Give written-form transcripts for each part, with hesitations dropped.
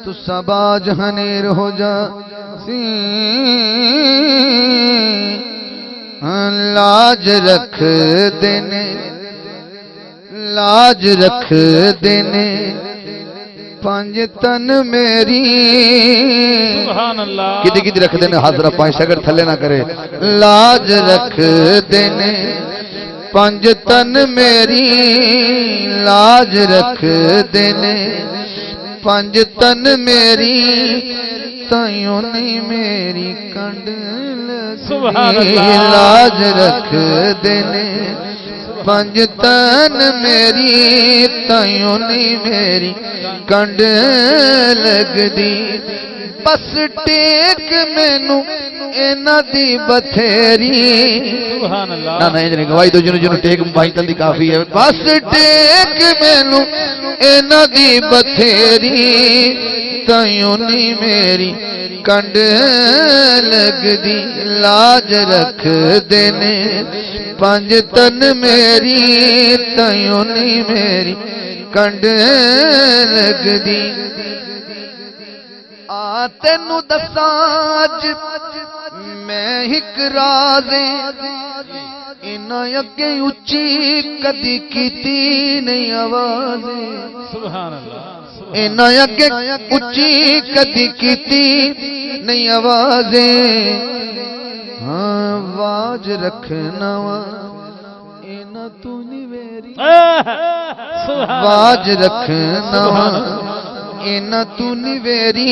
तू सबाज हनेर हो जा सी लाज रख देने लाज रख देने पंज तन मेरी किदी किदी रख देने हाथ रख पाए शगर थले ना करे लाज रख देने पंज तन मेरी लाज रख देने पंज तन मेरी ताइयों नहीं मेरी कंड लाज रख देने पंज तन मेरी ताइयों नहीं मेरी कंड लगदी बस टेक मैनू इन्हां दी बथेरी ना ना इन्हें गवाही दो जिन्हों टेक भाई तंदी काफी है बस टेक मैनू इन्हां दी बथेरी ताइयों नहीं मेरी कंड लगदी लाज रख देने पंज तन मेरी ताइयों नहीं मेरी कंड लगदी आ तेनू दसाज मैं हिक राज़े इन्हां अगे उच्ची कदी कीती नहीं आवाज़े सुभान अल्लाह इन्हां अगे उच्ची कदी कीती नहीं आवाज़े हाँ आवाज रखना इन्हां तू नहीं मेरी आवाज रखना इन्हां तू नहीं मेरी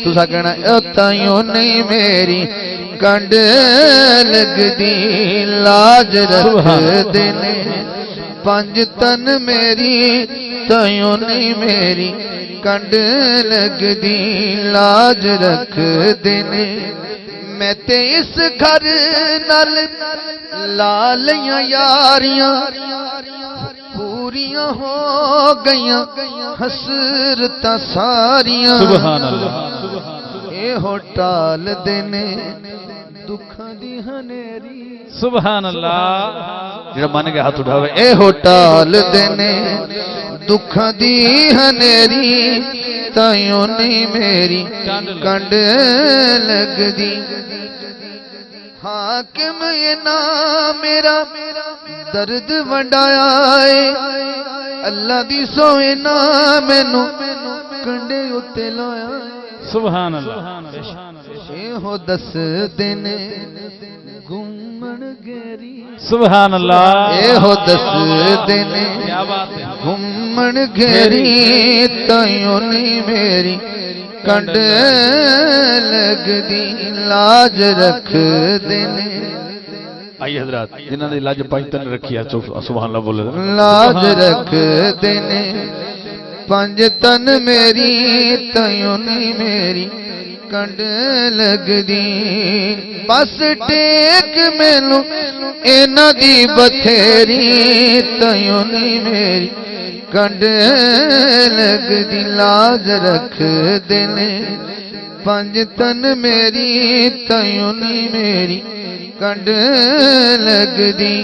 तुसा कहना ताइयों नहीं मेरी कंड लगदी लाज रख देने पंज तन मेरी ताइयों नहीं मेरी कंड लगदी लाज रख देने मैं ते इस घर नाल लालियां यारियां पूरियां हो गईयां हसरतां सारियां सुभान अल्लाह ए हो टाल देने दुखां दी हनेरी सुभान अल्लाह जेड़ा मन के हाथ उठावे ए हो टाल देने दुखां दी हनेरी ताइयों नहीं मेरी कंड लगदी हाकिम इना मेरा दर्द वंडाया है अल्लाह दी सोए ना मैनू कंडे उत्ते लाया सुभान अल्लाह ए हो दस दिन घूमन गेरी सुभान अल्लाह ए हो दस दिन क्या बात है घूमन घेरी ताइयों नहीं मेरी कंड लगदी लाज रख देने आई हजरात जिन्हां ने लाज पंज तन रखी है सुभान अल्लाह बोले लाज रख देने पंज तन मेरी ताइयों नहीं मेरी कंड लगदी बस टेक मैनू इन्हां दी बथेरी ताइयों नहीं मेरी कंड लगदी लाज रख देने पंज तन मेरी ताइयों नहीं मेरी कंड लगदी